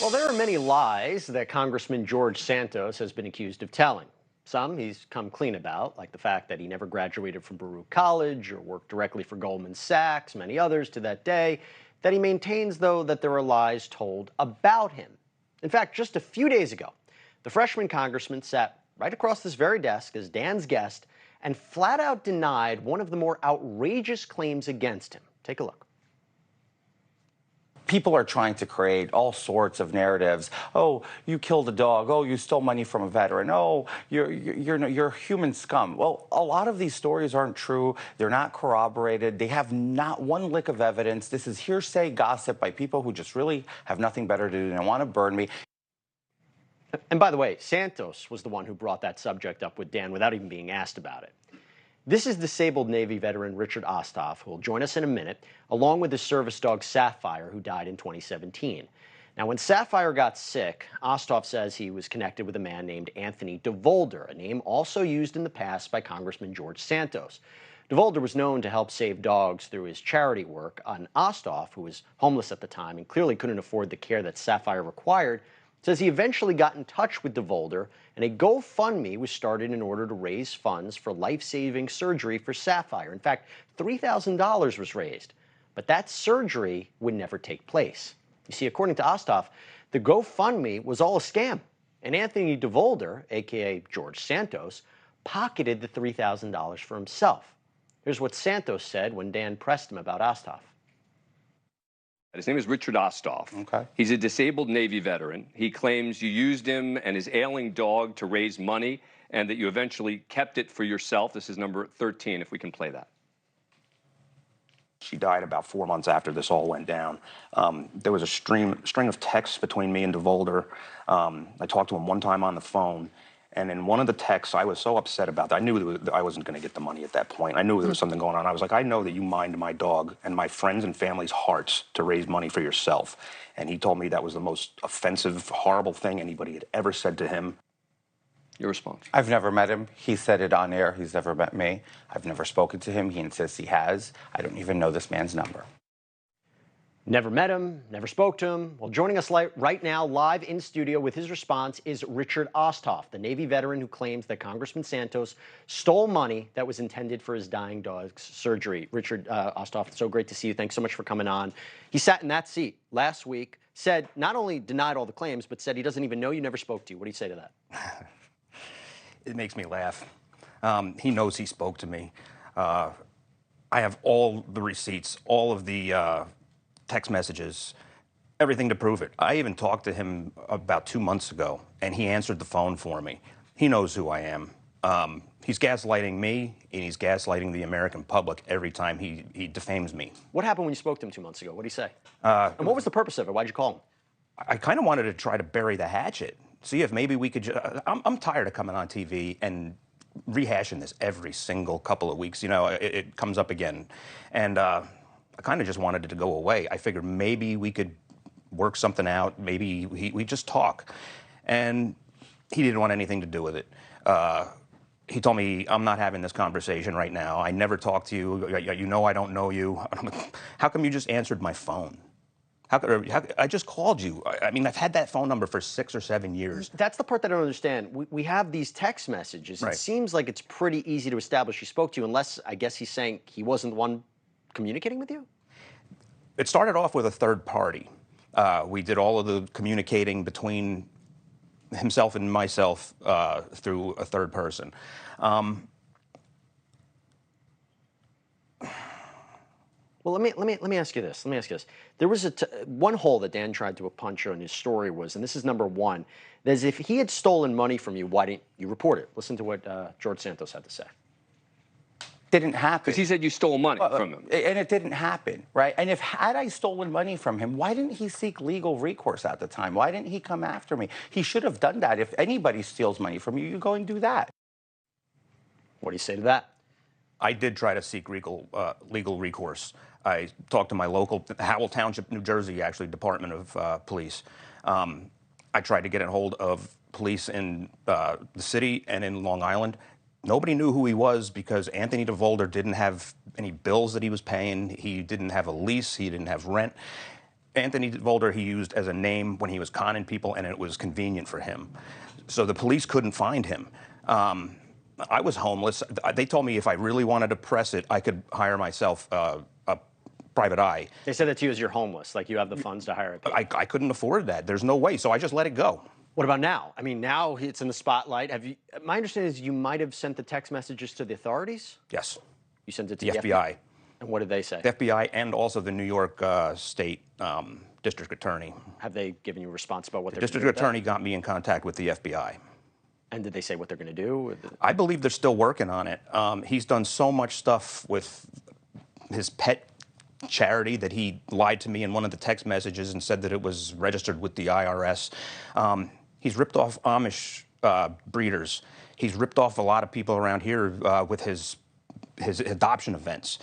Well, there are many lies that Congressman George Santos has been accused of telling. Some he's come clean about, like the fact that he never graduated from Baruch College or worked directly for Goldman Sachs, many others to that day, that he maintains, though, that there are lies told about him. In fact, just a few days ago, the freshman congressman sat right across this very desk as Dan's guest and flat out denied one of the more outrageous claims against him. Take a look. People are trying to create all sorts of narratives. Oh, you killed a dog. Oh, you stole money from a veteran. Oh, you're human scum. Well, a lot of these stories aren't true. They're not corroborated. They have not one lick of evidence. This is hearsay gossip by people who just really have nothing better to do and want to burn me. And by the way, Santos was the one who brought that subject up with Dan without even being asked about it. This is disabled Navy veteran Richard Osthoff, who will join us in a minute, along with his service dog Sapphire, who died in 2017. Now, when Sapphire got sick, Osthoff says he was connected with a man named Anthony DeVolder, a name also used in the past by Congressman George Santos. DeVolder was known to help save dogs through his charity work, and Osthoff, who was homeless at the time and clearly couldn't afford the care that Sapphire required, says he eventually got in touch with DeVolder, and a GoFundMe was started in order to raise funds for life-saving surgery for Sapphire. In fact, $3,000 was raised, but that surgery would never take place. You see, according to Osthoff, the GoFundMe was all a scam, and Anthony DeVolder, aka George Santos, pocketed the $3,000 for himself. Here's what Santos said when Dan pressed him about Osthoff. His name is Richard Osthoff. Okay. He's a disabled Navy veteran. He claims you used him and his ailing dog to raise money and that you eventually kept it for yourself. This is number 13, if we can play that. She died about 4 months after this all went down. There was a string of texts between me and DeVolder. I talked to him one time on the phone, and in one of the texts, I was so upset about that. I knew that I wasn't going to get the money at that point. I knew there was something going on. I was like, I know that you mind my dog and my friends and family's hearts to raise money for yourself. And he told me that was the most offensive, horrible thing anybody had ever said to him. Your response? I've never met him. He said it on air. He's never met me. I've never spoken to him. He insists he has. I don't even know this man's number. Never met him, never spoke to him. Well, joining us right now, live in studio with his response is Richard Osthoff, the Navy veteran who claims that Congressman Santos stole money that was intended for his dying dog's surgery. Richard Osthoff, so great to see you. Thanks so much for coming on. He sat in that seat last week, said not only denied all the claims, but said he doesn't even know you never spoke to you. What do you say to that? It makes me laugh. He knows he spoke to me. I have all the receipts, all of the text messages, everything to prove it. I even talked to him about 2 months ago, and he answered the phone for me. He knows who I am. He's gaslighting me, and he's gaslighting the American public every time he defames me. What happened when you spoke to him 2 months ago? What did he say? And what was the purpose of it? Why'd you call him? I kind of wanted to try to bury the hatchet, see if maybe we could I'm tired of coming on TV and rehashing this every single couple of weeks. You know, it comes up again. And I kind of just wanted it to go away. I figured maybe we could work something out. Maybe we just talk. And he didn't want anything to do with it. He told me, I'm not having this conversation right now. I never talked to you. You know I don't know you. How come you just answered my phone? I just called you. I mean, I've had that phone number for 6 or 7 years. That's the part that I don't understand. We have these text messages. Right. It seems like it's pretty easy to establish he spoke to you, unless, I guess, he's saying he wasn't the one communicating with you? It started off with a third party. We did all of the communicating between himself and myself through a third person. Well, let me ask you this. There was one hole that Dan tried to punch on his story was, and this is number one, that is if he had stolen money from you, why didn't you report it? Listen to what George Santos had to say. Didn't happen. Because he said you stole money from him. And it didn't happen, right? And had I stolen money from him, why didn't he seek legal recourse at the time? Why didn't he come after me? He should have done that. If anybody steals money from you, you go and do that. What do you say to that? I did try to seek legal recourse. I talked to my local, Howell Township, New Jersey, actually, Department of Police. I tried to get a hold of police in the city and in Long Island. Nobody knew who he was because Anthony DeVolder didn't have any bills that he was paying. He didn't have a lease. He didn't have rent. Anthony Volder he used as a name when he was conning people, and it was convenient for him. So the police couldn't find him. I was homeless. They told me if I really wanted to press it, I could hire myself a private eye. They said that to you as you're homeless, like you have the funds to hire a PI. I couldn't afford that. There's no way, so I just let it go. What about now? I mean, now it's in the spotlight. Have you? My understanding is you might have sent the text messages to the authorities. Yes. You sent it to The FBI. And what did they say? The FBI and also the New York State District Attorney. Have they given you a response about what The they're District going to do? Attorney got me in contact with the FBI. And did they say what they're going to do? I believe they're still working on it. He's done so much stuff with his pet charity that he lied to me in one of the text messages and said that it was registered with the IRS. He's ripped off Amish breeders. He's ripped off a lot of people around here with his adoption events.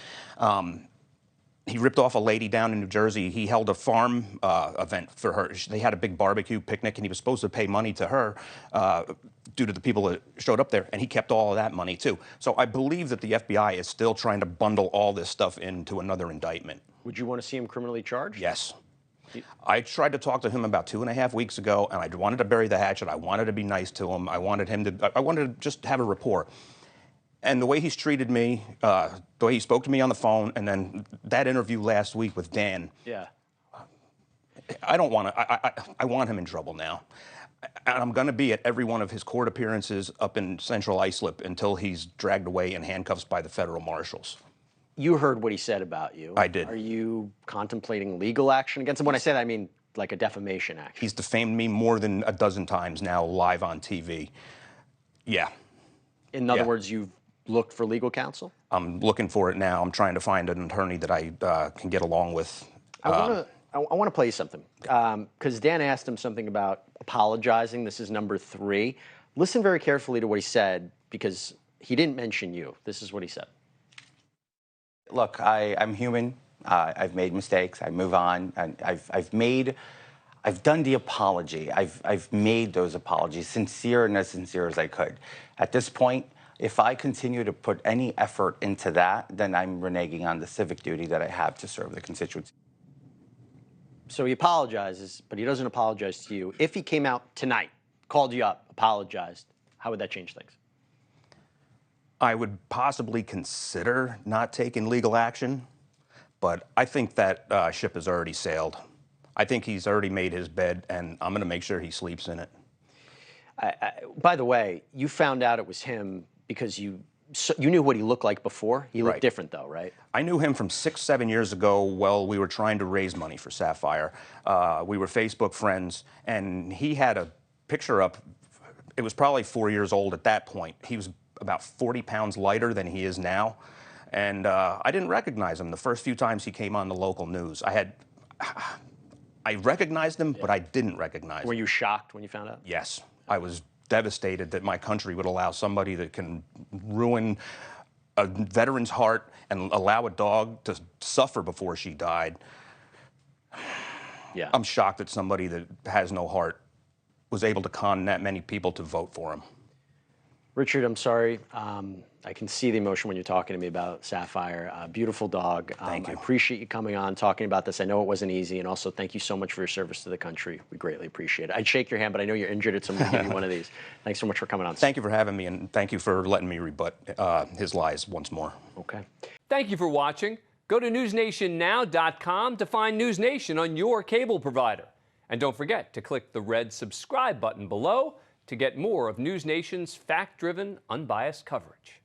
He ripped off a lady down in New Jersey. He held a farm event for her. They had a big barbecue picnic, and he was supposed to pay money to her due to the people that showed up there, and he kept all of that money too. So I believe that the FBI is still trying to bundle all this stuff into another indictment. Would you want to see him criminally charged? Yes. I tried to talk to him about 2.5 weeks ago, and I wanted to bury the hatchet. I wanted to be nice to him. I wanted to just have a rapport. And the way he's treated me, the way he spoke to me on the phone, and then that interview last week with Dan. Yeah. I don't want to. I want him in trouble now. And I'm going to be at every one of his court appearances up in Central Islip until he's dragged away in handcuffs by the federal marshals. You heard what he said about you. I did. Are you contemplating legal action against him? When I say that, I mean like a defamation action. He's defamed me more than a dozen times now live on TV. Yeah. In other words, you've looked for legal counsel? I'm looking for it now. I'm trying to find an attorney that I can get along with. I want to play you something because Dan asked him something about apologizing. This is number 3. Listen very carefully to what he said because he didn't mention you. This is what he said. Look, I'm human. I've made mistakes. I move on. And I've done the apology. I've made those apologies sincere and as sincere as I could. At this point, if I continue to put any effort into that, then I'm reneging on the civic duty that I have to serve the constituency. So he apologizes, but he doesn't apologize to you. If he came out tonight, called you up, apologized, how would that change things? I would possibly consider not taking legal action, but I think that ship has already sailed. I think he's already made his bed, and I'm going to make sure he sleeps in it. By the way, you found out it was him because you knew what he looked like before. He looked different, though, right? I knew him from 6-7 years ago while we were trying to raise money for Sapphire. We were Facebook friends, and he had a picture up. It was probably 4 years old at that point. He was about 40 pounds lighter than he is now, and I didn't recognize him the first few times he came on the local news. I recognized him, but I didn't recognize him. Were you shocked when you found out? Yes. I was devastated that my country would allow somebody that can ruin a veteran's heart and allow a dog to suffer before she died. Yeah. I'm shocked that somebody that has no heart was able to con that many people to vote for him. Richard, I'm sorry. I can see the emotion when you're talking to me about Sapphire. Beautiful dog. Thank you. I appreciate you coming on, talking about this. I know it wasn't easy, and also thank you so much for your service to the country. We greatly appreciate it. I'd shake your hand, but I know you're injured, so I'm going to give you one of these. Thanks so much for coming on. Thank you for having me, and thank you for letting me rebut his lies once more. Okay. Thank you for watching. Go to newsnationnow.com to find News Nation on your cable provider. And don't forget to click the red subscribe button below to get more of News Nation's fact-driven, unbiased coverage.